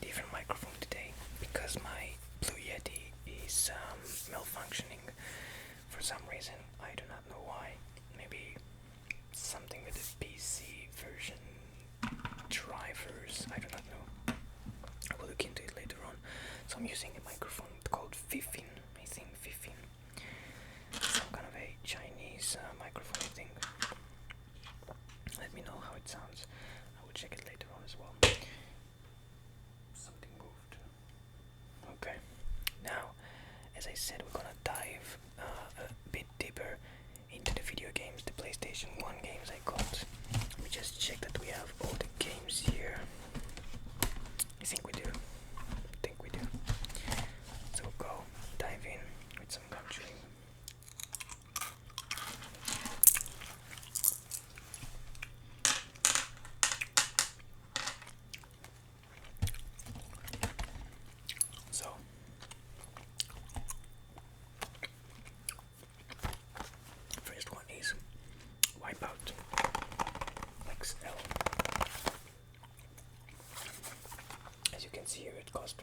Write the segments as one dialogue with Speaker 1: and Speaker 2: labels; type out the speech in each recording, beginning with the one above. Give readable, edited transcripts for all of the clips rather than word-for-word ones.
Speaker 1: different microphone today because my Blue Yeti is malfunctioning for some reason. I do not know why. Maybe something with the PC version drivers. I do not know. I will look into it later on. So I'm using a microphone called Fifin. I think Fifin. Some kind of a Chinese microphone, I think. Let me know how it sounds. I will check it later on as well. Something moved. Okay. Now, as I said, we're gonna dive a bit deeper into the video games, the PlayStation 1 games I got. Let me just check that we have all the games here. I think we do. So we'll go dive in with some country. So first one is Wipeout XL. As you can see here, it cost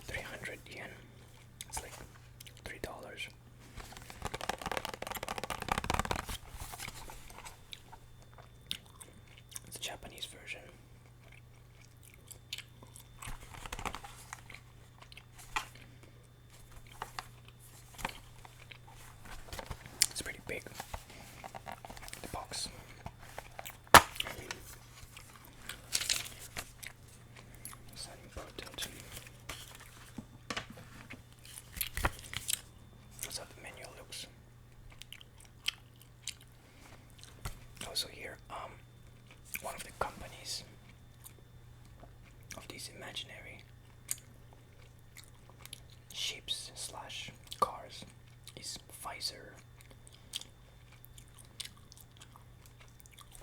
Speaker 1: 300 yen. It's like $3. It's a Japanese version. It's pretty big, the box. It's not important. That's how the menu looks. Also here, one of the companies of these imaginary ships slash cars is Pfizer.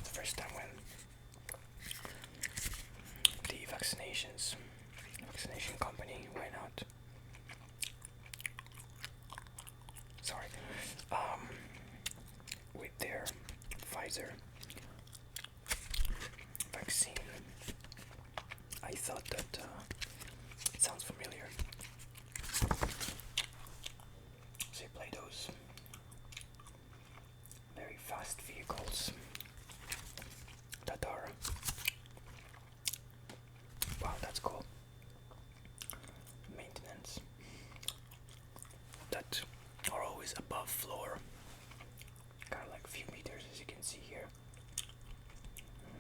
Speaker 1: The first time when the vaccination company went out. Sorry, with their Pfizer vaccine, I thought that it sounds familiar. So you play those very fast vehicles that are, wow, that's cool, maintenance, that are always above floor, kind of like a few meters, as you can see here.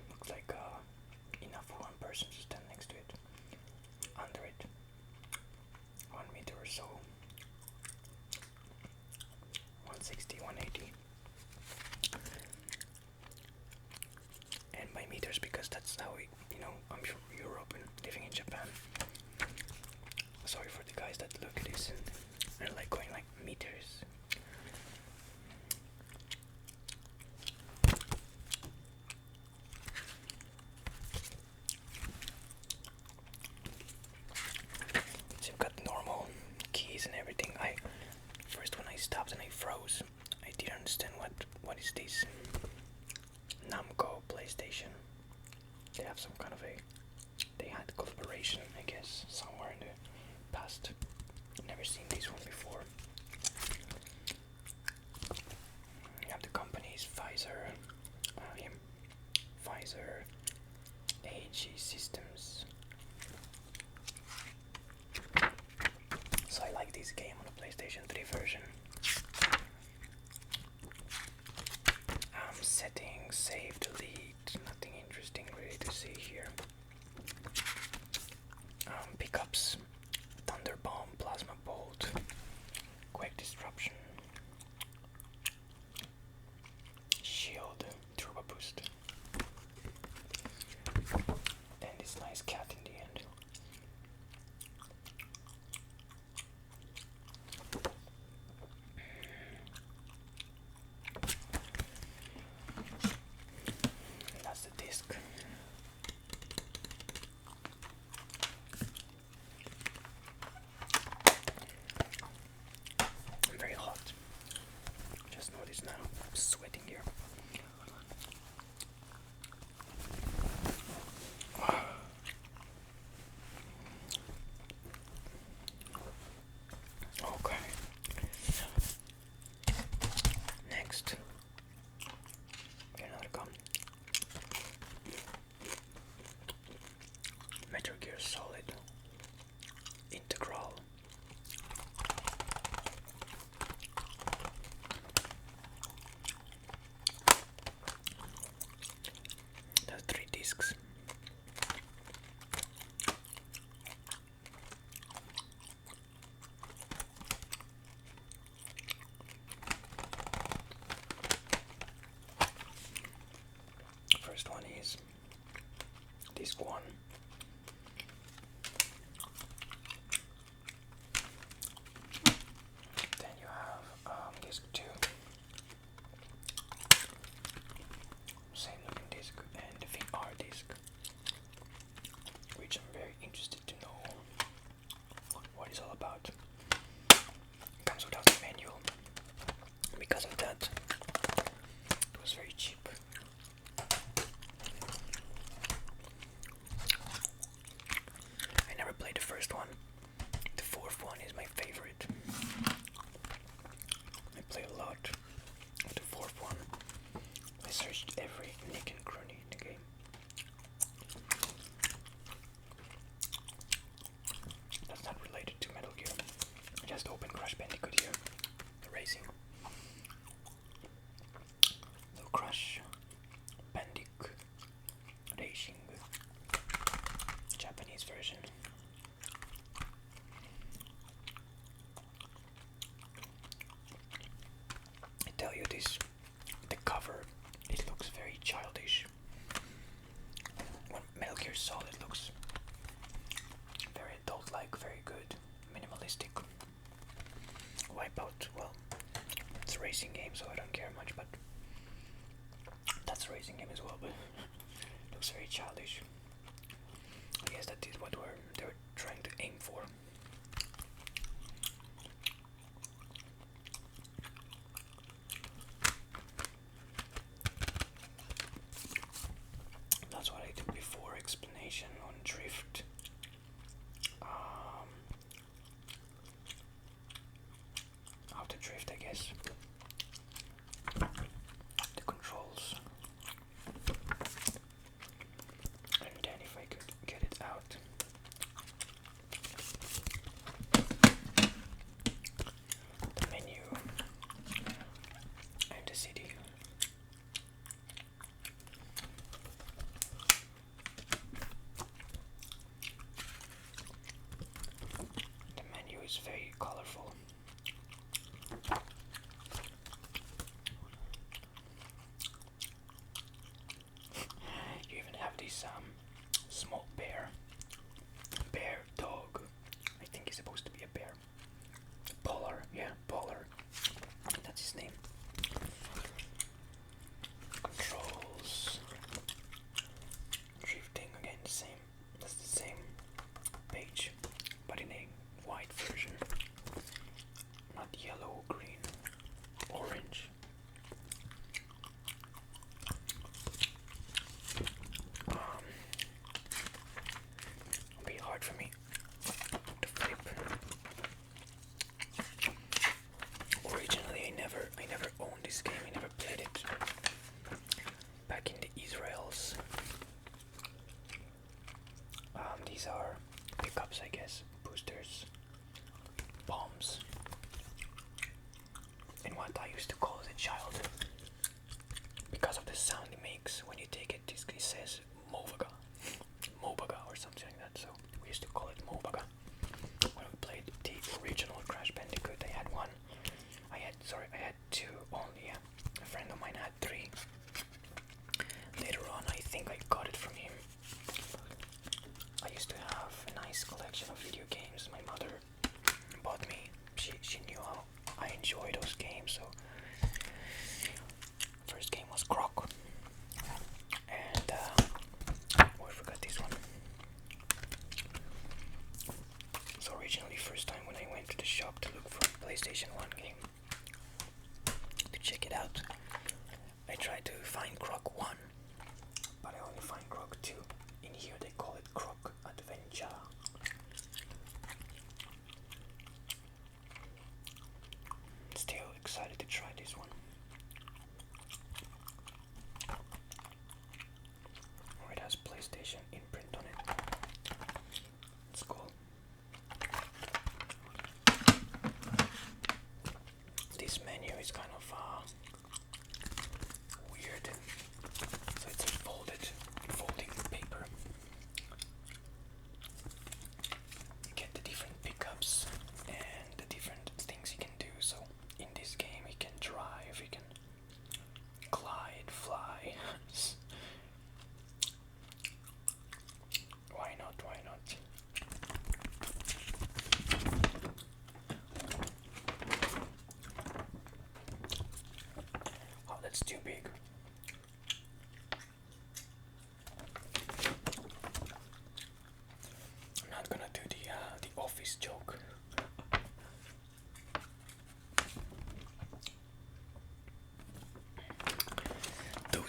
Speaker 1: Looks like enough for one person to stand next to it. Under it, 1 meter or so, 160, 180. And by meters because that's how we, I'm from Europe and living in Japan. Sorry for the guys that look at this and are like going like meters. So you've got normal keys and everything. First when I stopped and I froze, I didn't understand what is this. Namco PlayStation. They have some kind of they had collaboration, I guess, somewhere in the past. Never seen this one before. You have the companies Pfizer, AG Systems. So I like this game on the PlayStation 3 version. Settings, save, delete, nothing interesting really to see here. Pickups, Thunder Bomb, Plasma Bolt, Quick Disruption, Shield, Turbo Boost, and this nice cat in the end. And that's the disc. disc 1. Then you have disc 2. Same looking disc, and the VR disc, which I'm very interested to know what it's all about. It comes without a manual. Because of that, it was very cheap. I never played the first one. The fourth one is my favorite. I play a lot of the fourth one. I searched every nick and cranny in the game. That's not related to Metal Gear. I just opened Crash Bandicoot here. The racing. The Crash Bandicoot Racing. Japanese version. I tell you this, the cover, it looks very childish. When Metal Gear Solid looks very adult-like, very good, minimalistic. Wipeout, well, it's a racing game, so I don't care much, but that's a racing game as well, but it looks very childish. I guess that is what they were trying to aim for. That's what I did before. Explanation on drift. How to drift, I guess. The controls. And then if I could get it out.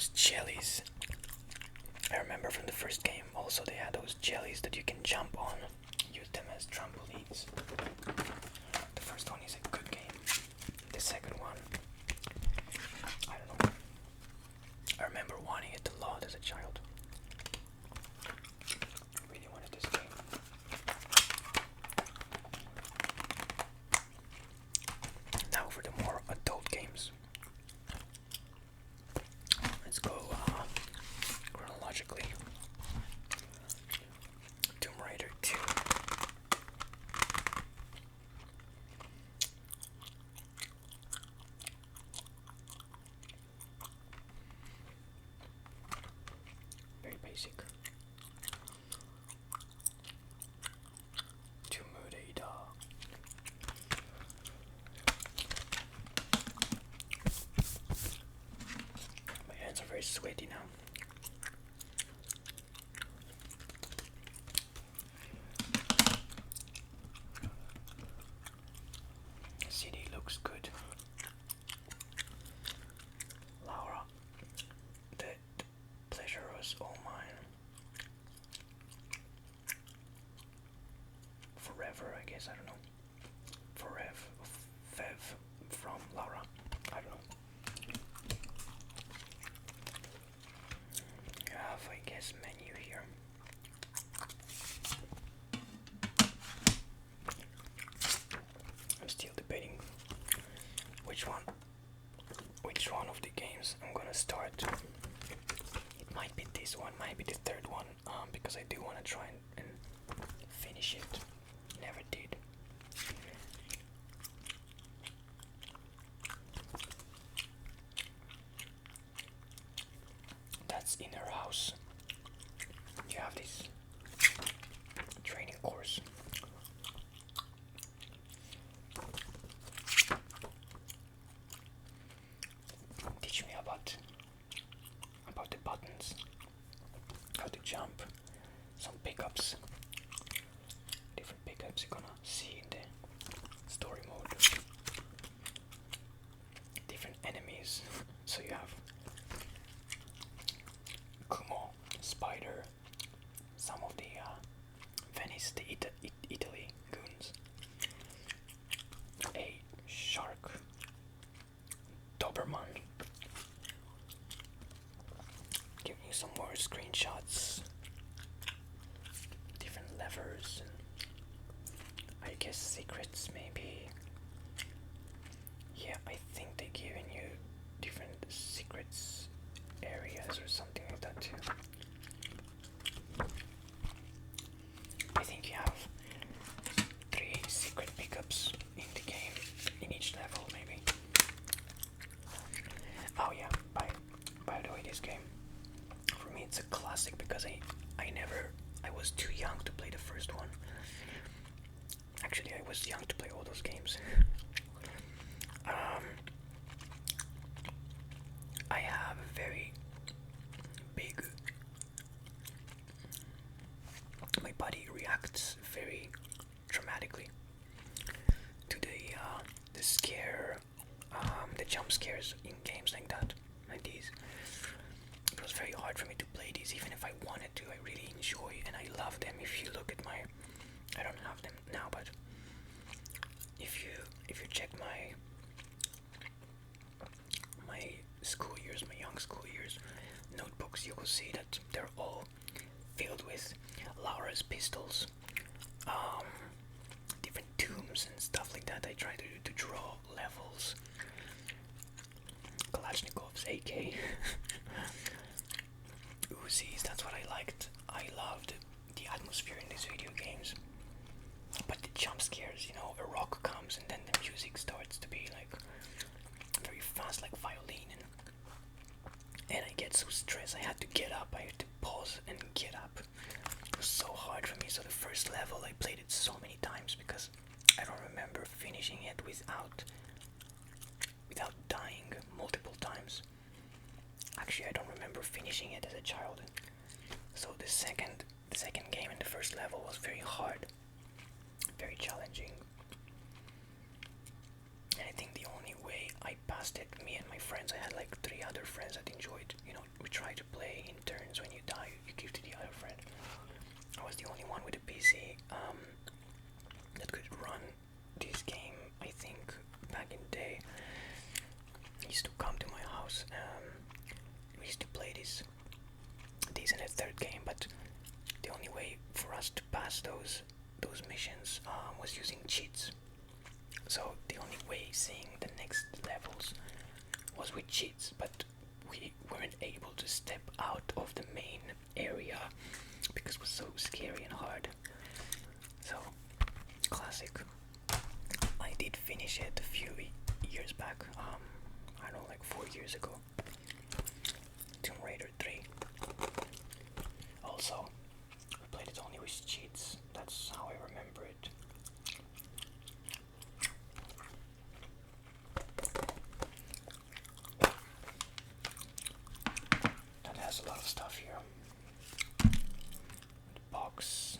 Speaker 1: those jellies. I remember from the first game also they had those jellies that you can jump on, use them as trampolines. The first one is a good game. The second one, I don't know. I remember wanting it a lot as a child. I really wanted this game. Now for the more adult games. Let's go chronologically. Tomb Raider 2. Very basic. Tomb Raider. My hands are very sweaty now. CD looks good. Laura, the pleasure was all mine. Forever, I guess, I don't know. Forever, Fev from Laura, I don't know. You have, I guess, menu here. I'm still debating which one of the games I'm gonna start. It might be this one, might be the third one, because I do want to try and finish it. Never did. That's in her house. You have this training course. Teach me about the buttons, how to jump, some pickups, different pickups you're gonna see in the story mode, different enemies. So you have Kumo, Spider, some of the Venice, the Italy goons, a shark, Doberman. Giving you some more screenshots, different levers, and I guess secrets maybe. Yeah, I think they're giving you different secrets areas or something like that too. I think you have 3 secret pickups in the game, in each level maybe. Oh yeah, by the way, this game, for me it's a classic because I was too young to play the first one. Actually, I was young to play all those games. I have a very big, my body reacts very dramatically to the scare, the jump scares in games like that, like these. It was very hard for me to play these, even if I wanted to. I really enjoy and I love them. If you look at my, I don't have them now, but if you check my school years, my young school years notebooks, you will see that they're all filled with Laura's pistols, different tombs and stuff like that. I try to draw levels, Kalashnikov's AK, Uzis. That's what I liked. I loved the atmosphere in these video games, but the jump scares, you know, a rock comes and then the music starts to be like very fast, like violin, and I get so stressed. I had to get up. I had to pause and get up. It was so hard for me. So the first level, I played it so many times because I don't remember finishing it without dying multiple times. Actually, I don't remember finishing it as a child. So the second game in the first level was very hard, very challenging. And I think the only way I passed it, me and my friends, I had like 3 other friends that enjoyed, you know, third game, but the only way for us to pass those missions was using cheats. So the only way seeing the next levels was with cheats, but we weren't able to step out of the main area because it was so scary and hard. So, classic. I did finish it a few years back, I don't know, like 4 years ago. Tomb Raider 3. Also, we played it only with cheats, that's how I remember it. That has a lot of stuff here. The box.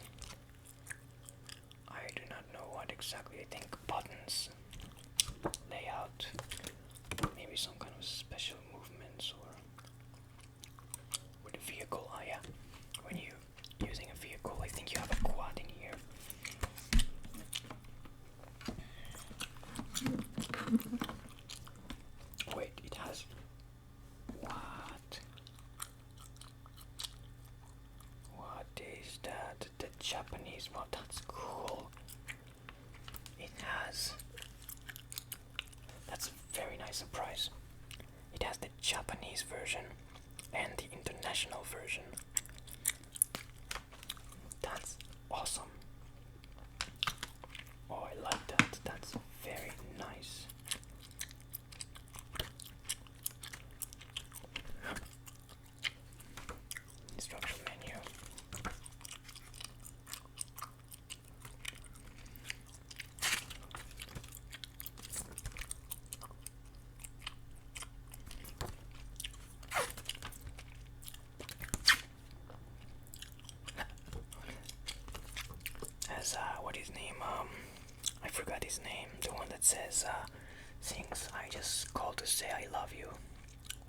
Speaker 1: I do not know what exactly. I think buttons, layout, maybe some kind of special movements, or with a vehicle. Ah, yeah. When you're using a vehicle, I think you have a quad in here. Wait, it has. What? What is that? The Japanese one. That's cool. It has. That's a very nice surprise. It has the Japanese version and the international version. That's awesome. Oh, I like that. That's very nice. Instruction menu. As what his name? I forgot his name. The one that says sings "I just called to say I love you."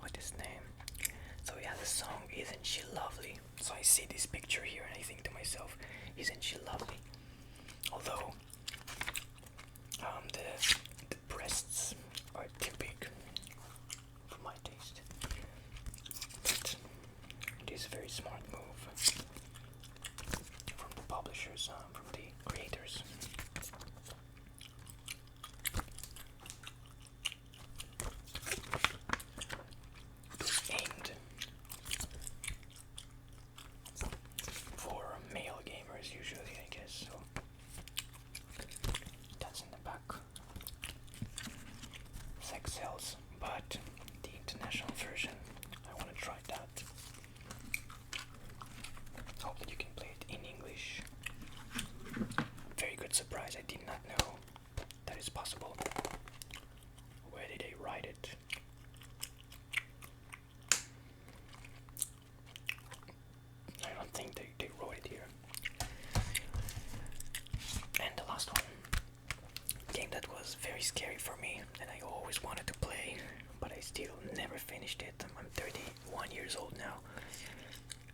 Speaker 1: What is his name? So he has a song, "Isn't She Lovely?" So I see this picture here and I think to myself, "Isn't she lovely?" Although the breasts are too big for my taste, but it is a very smart move from the publishers, from the creators. It was aimed for male gamers usually, I guess, so that's in the back. Sex sells, but the international version, I want to try that. Hope that you can play it in English. Very good surprise, I did not know that is possible. Where did they write it? I don't think they wrote it here. And the last one, game that was very scary for me and I always wanted to play, but I still never finished it. I'm 31 years old now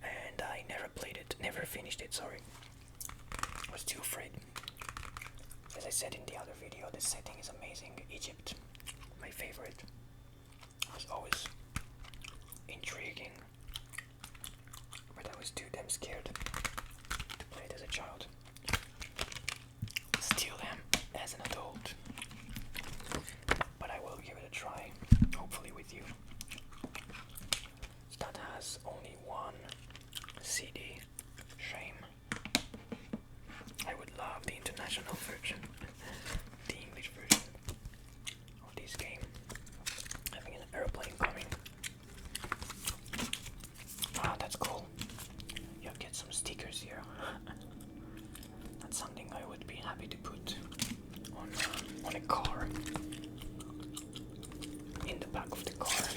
Speaker 1: and I never played it, never finished it, sorry. I was too afraid. As I said in the other video, the setting is amazing. Egypt, my favorite. It was always intriguing, but I was too damn scared to play it as a child. Still am as an adult, but I will give it a try, hopefully with you. That has only one CD. Shame. I would love the international version, the English version of this game. Having an airplane coming. Ah, that's cool. You get some stickers here. That's something I would be happy to put on a car. In the back of the car.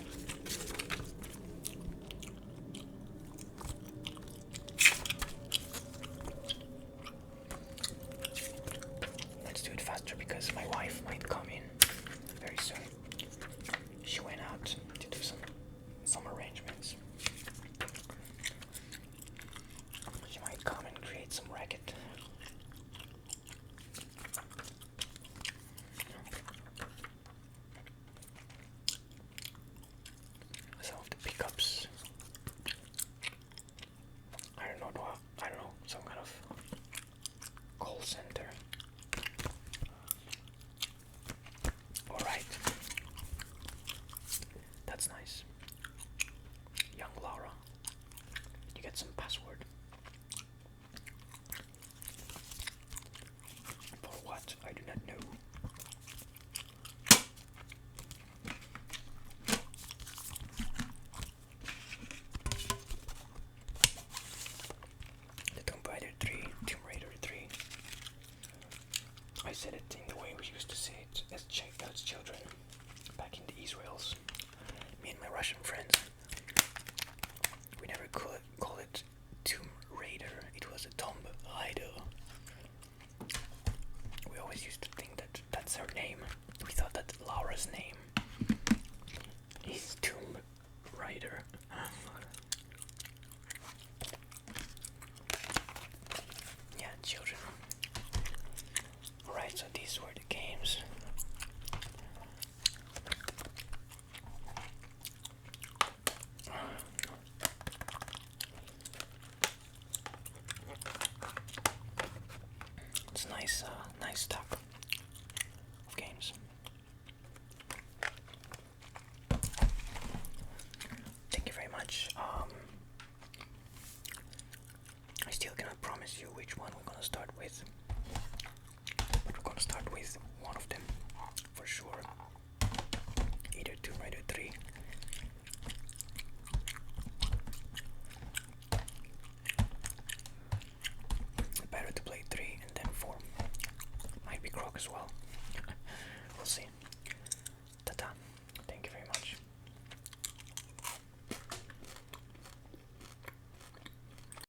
Speaker 1: Yeah, children. Alright, so these were the games. It's nice, nice stock of games. Thank you very much. I still cannot promise you which one we're gonna start with.